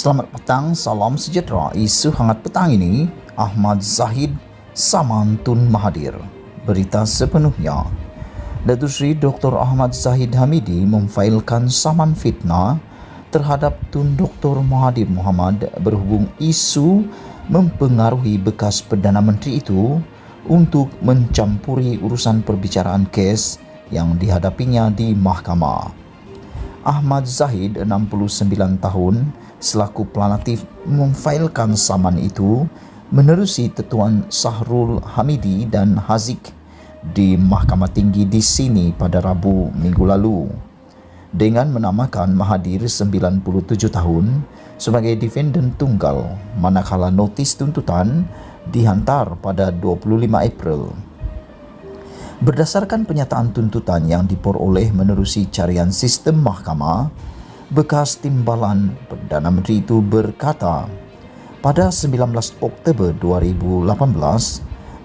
Selamat petang, salam sejahtera. Isu hangat petang ini, Ahmad Zahid Saman Tun Mahathir. Berita sepenuhnya. Datuk Seri Dr. Ahmad Zahid Hamidi memfailkan saman fitnah terhadap Tun Dr. Mahathir Mohamad berhubung isu mempengaruhi bekas Perdana Menteri itu untuk mencampuri urusan perbicaraan kes yang dihadapinya di mahkamah. Ahmad Zahid, 69 tahun, selaku planatif memfailkan saman itu menerusi Tuan Sahrul Hamidi dan Haziq di Mahkamah Tinggi di sini pada Rabu minggu lalu dengan menamakan Mahathir 97 tahun sebagai defendant tunggal manakala notis tuntutan dihantar pada 25 April. Berdasarkan penyataan tuntutan yang diperoleh menerusi carian sistem mahkamah, bekas timbalan Perdana Menteri itu berkata, pada 19 Oktober 2018,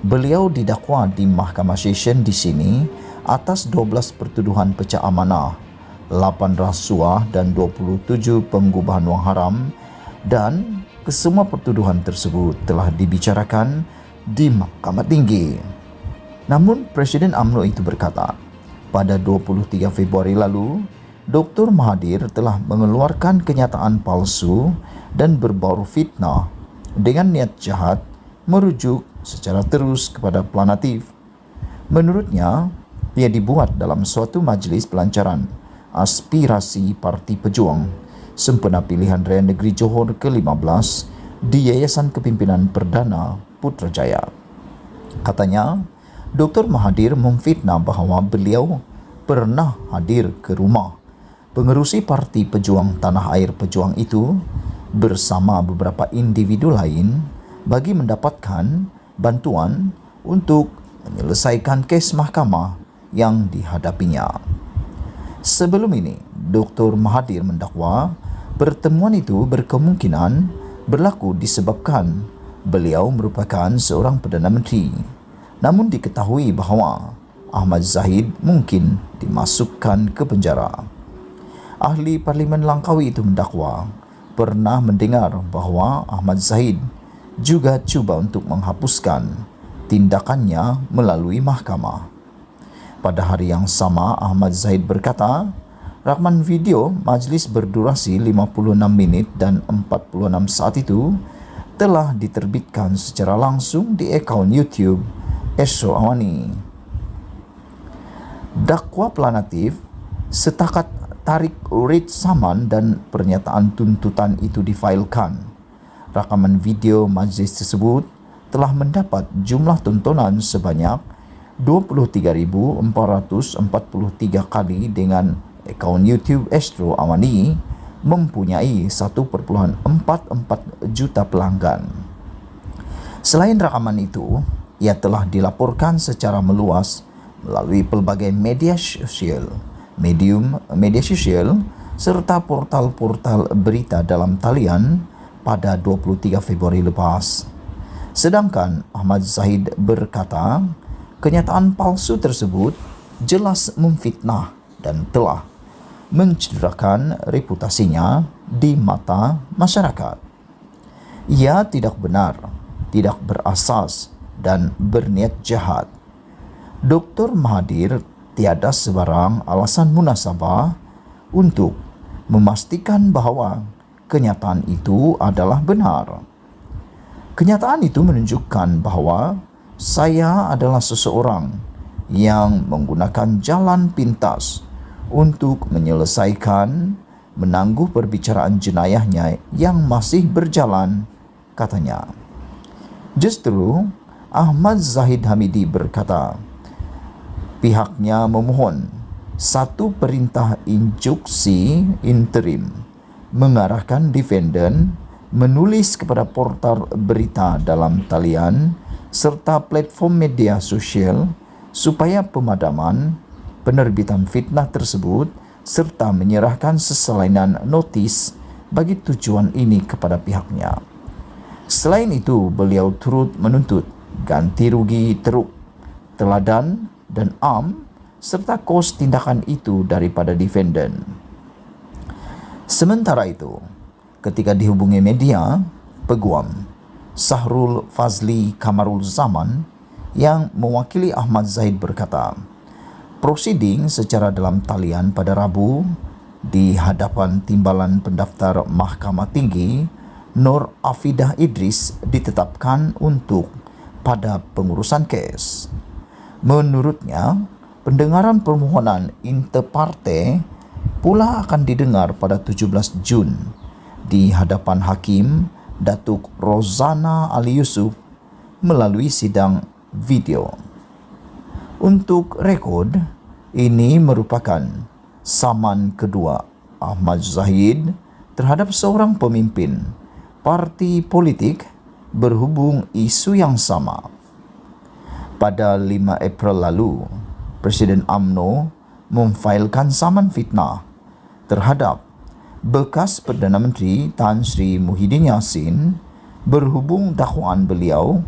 beliau didakwa di Mahkamah Session di sini atas 12 pertuduhan pecah amanah, 8 rasuah dan 27 pengubahan wang haram, dan kesemua pertuduhan tersebut telah dibicarakan di Mahkamah Tinggi. Namun Presiden UMNO itu berkata, pada 23 Februari lalu, Dr. Mahathir telah mengeluarkan kenyataan palsu dan berbau fitnah dengan niat jahat merujuk secara terus kepada planatif. Menurutnya, ia dibuat dalam suatu majlis pelancaran aspirasi Parti Pejuang sempena pilihan raya negeri Johor ke-15 di Yayasan Kepimpinan Perdana Putrajaya. Katanya, Dr. Mahathir memfitnah bahawa beliau pernah hadir ke rumah pengerusi Parti Pejuang Tanah Air Pejuang itu bersama beberapa individu lain bagi mendapatkan bantuan untuk menyelesaikan kes mahkamah yang dihadapinya. Sebelum ini, Dr. Mahathir mendakwa pertemuan itu berkemungkinan berlaku disebabkan beliau merupakan seorang Perdana Menteri. Namun diketahui bahawa Ahmad Zahid mungkin dimasukkan ke penjara. Ahli Parlimen Langkawi itu mendakwa pernah mendengar bahawa Ahmad Zahid juga cuba untuk menghapuskan tindakannya melalui mahkamah. Pada hari yang sama, Ahmad Zahid berkata, rakaman video majlis berdurasi 56 minit dan 46 saat itu telah diterbitkan secara langsung di akaun YouTube Astro Awani. Dakwa planatif setakat tarik red saman dan pernyataan tuntutan itu difailkan. Rakaman video majlis tersebut telah mendapat jumlah tontonan sebanyak 23,443 kali dengan akaun YouTube Astro Awani mempunyai 1,44 juta pelanggan. Selain rakaman itu, ia telah dilaporkan secara meluas melalui pelbagai media sosial, media sosial serta portal-portal berita dalam talian pada 23 Februari lepas. Sedangkan Ahmad Zahid berkata, kenyataan palsu tersebut jelas memfitnah dan telah mencederakan reputasinya di mata masyarakat. Ia tidak benar, tidak berasas dan berniat jahat. Dr. Mahathir tiada sebarang alasan munasabah untuk memastikan bahawa kenyataan itu adalah benar. Kenyataan itu menunjukkan bahawa saya adalah seseorang yang menggunakan jalan pintas untuk menyelesaikan menangguh perbicaraan jenayahnya yang masih berjalan, katanya. Justru Ahmad Zahid Hamidi berkata, pihaknya memohon satu perintah instruksi interim mengarahkan defendant menulis kepada portal berita dalam talian serta platform media sosial supaya pemadaman penerbitan fitnah tersebut serta menyerahkan seselainan notis bagi tujuan ini kepada pihaknya. Selain itu, beliau turut menuntut ganti rugi teruk, teladan dan am serta kos tindakan itu daripada defendant. Sementara itu, Ketika dihubungi media, peguam Sahrul Fazli Kamarul Zaman yang mewakili Ahmad Zahid berkata, prosiding secara dalam talian pada Rabu di hadapan Timbalan Pendaftar Mahkamah Tinggi Nur Afidah Idris ditetapkan untuk pada pengurusan kes. Menurutnya, pendengaran permohonan interpartai pula akan didengar pada 17 Jun di hadapan Hakim Datuk Rozana Ali Yusuf melalui sidang video. Untuk rekod, ini merupakan saman kedua Ahmad Zahid terhadap seorang pemimpin parti politik berhubung isu yang sama. Pada 5 April lalu, Presiden UMNO memfailkan saman fitnah terhadap bekas Perdana Menteri Tan Sri Muhyiddin Yassin berhubung dakwaan beliau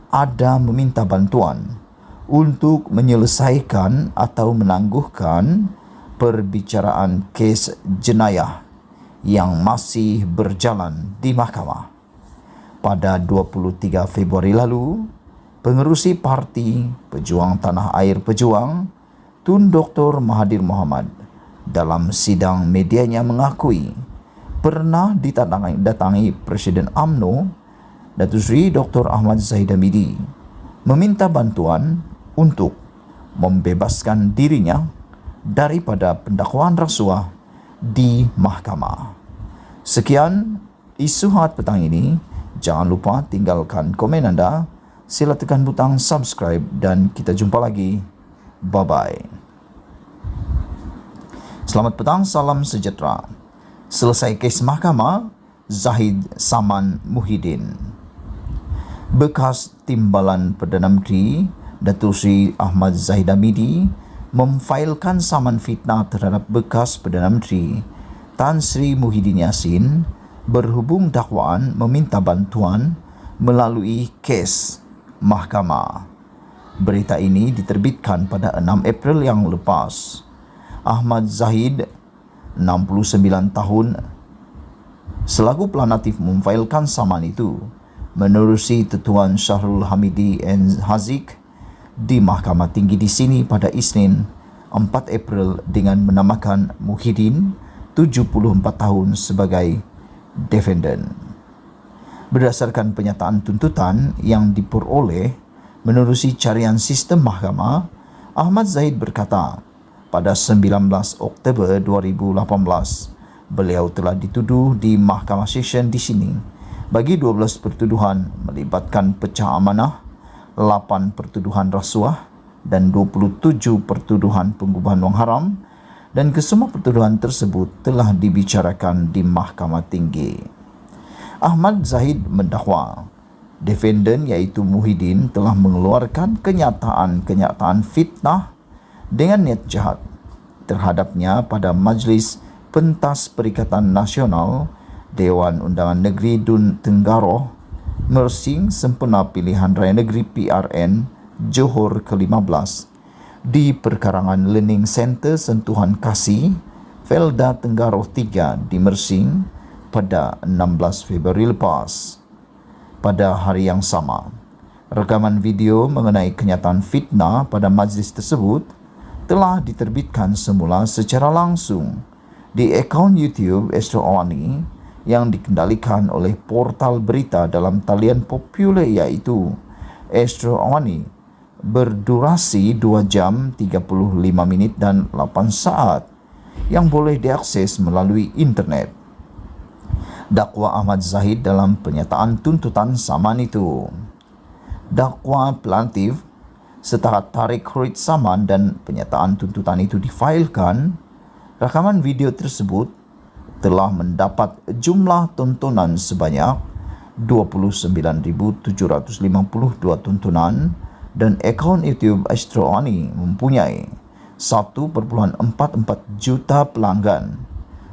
ada meminta bantuan untuk menyelesaikan atau menangguhkan perbicaraan kes jenayah yang masih berjalan di mahkamah. Pada 23 Februari lalu, pengerusi Parti Pejuang Tanah Air Pejuang, Tun Dr. Mahathir Mohamad dalam sidang medianya mengakui pernah datangi Presiden UMNO Datuk Seri Dr. Ahmad Zahid Hamidi meminta bantuan untuk membebaskan dirinya daripada pendakwaan rasuah di mahkamah. Sekian isu hangat petang ini. Jangan lupa tinggalkan komen anda, sila tekan butang subscribe dan kita jumpa lagi. Bye-bye. Selamat petang, salam sejahtera. Selesai kes mahkamah, Zahid saman Muhyiddin. Bekas Timbalan Perdana Menteri Datuk Seri Ahmad Zahid Hamidi memfailkan saman fitnah terhadap bekas Perdana Menteri Tan Sri Muhyiddin Yassin berhubung dakwaan meminta bantuan melalui kes mahkamah. Berita ini diterbitkan pada 6 April yang lepas. Ahmad Zahid, 69 tahun, selaku pelanatif memfailkan saman itu menerusi Tuan Syahrul Hamidi Haziq di Mahkamah Tinggi di sini pada Isnin 4 April dengan menamakan Muhyiddin, 74 tahun sebagai defendant. Berdasarkan penyataan tuntutan yang diperoleh menerusi carian sistem mahkamah, Ahmad Zahid berkata, pada 19 Oktober 2018, beliau telah dituduh di Mahkamah Session di sini bagi 12 pertuduhan melibatkan pecah amanah, 8 pertuduhan rasuah dan 27 pertuduhan pengubahan wang haram, dan kesemua pertuduhan tersebut telah dibicarakan di Mahkamah Tinggi. Ahmad Zahid mendakwa defendant iaitu Muhyiddin telah mengeluarkan kenyataan fitnah dengan niat jahat terhadapnya pada Majlis Pentas Perikatan Nasional Dewan Undangan Negeri Dun Tenggaroh Mersing Sempena Pilihan Raya Negeri PRN Johor ke-15 di Perkarangan Learning Center Sentuhan Kasih Felda Tenggaroh 3 di Mersing pada 16 Februari lepas. Pada hari yang sama, rekaman video mengenai kenyataan fitnah pada majlis tersebut telah diterbitkan semula secara langsung di akaun YouTube Astro Awani yang dikendalikan oleh portal berita dalam talian popular iaitu Astro Awani berdurasi 2 jam 35 minit dan 8 saat yang boleh diakses melalui internet. Dakwa Ahmad Zahid dalam penyataan tuntutan saman itu. Dakwa pelantif setelah tarik khurij saman dan penyataan tuntutan itu difailkan, rakaman video tersebut telah mendapat jumlah tontonan sebanyak 29,752 tontonan dan akaun YouTube Astro Awani mempunyai 1.44 juta pelanggan.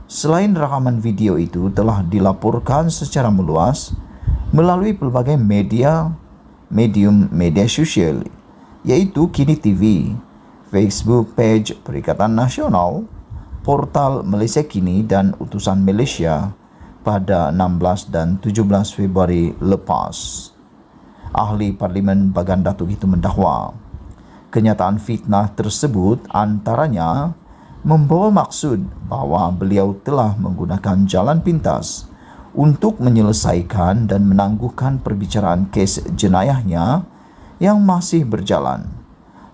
Selain rakaman video itu telah dilaporkan secara meluas melalui pelbagai medium media sosial iaitu Kini TV, Facebook page Perikatan Nasional, portal Malaysia Kini dan Utusan Malaysia pada 16 dan 17 Februari lepas. Ahli Parlimen Bagan Datuk itu mendakwa kenyataan fitnah tersebut antaranya membawa maksud bahawa beliau telah menggunakan jalan pintas untuk menyelesaikan dan menangguhkan perbicaraan kes jenayahnya yang masih berjalan,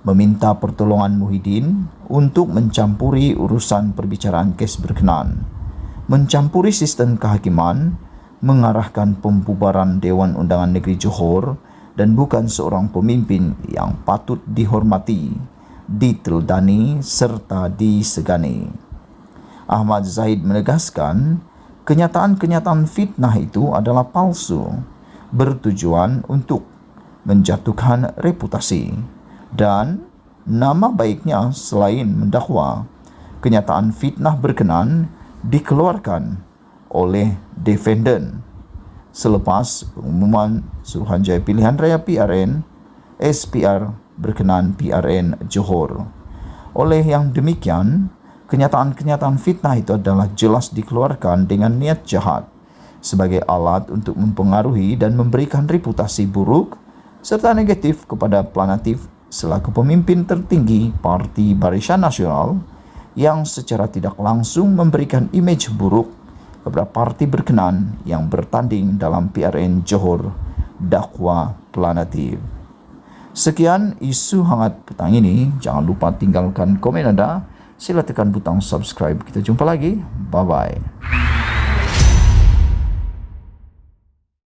meminta pertolongan Muhyiddin untuk mencampuri urusan perbicaraan kes berkenaan, mencampuri sistem kehakiman, mengarahkan pembubaran Dewan Undangan Negeri Johor dan bukan seorang pemimpin yang patut dihormati, diteladani serta disegani. Ahmad Zahid menegaskan, kenyataan-kenyataan fitnah itu adalah palsu, bertujuan untuk menjatuhkan reputasi dan nama baiknya. Selain mendakwa, kenyataan fitnah berkenaan dikeluarkan oleh defendant selepas pengumuman Suruhanjaya Pilihan Raya PRN SPR berkenaan PRN Johor. Oleh yang demikian, kenyataan-kenyataan fitnah itu adalah jelas dikeluarkan dengan niat jahat sebagai alat untuk mempengaruhi dan memberikan reputasi buruk serta negatif kepada Planatif selaku pemimpin tertinggi Parti Barisan Nasional yang secara tidak langsung memberikan imej buruk kepada parti berkenaan yang bertanding dalam PRN Johor, dakwa Planatif. Sekian isu hangat petang ini. Jangan lupa tinggalkan komen anda. Sila tekan butang subscribe. Kita jumpa lagi. Bye-bye.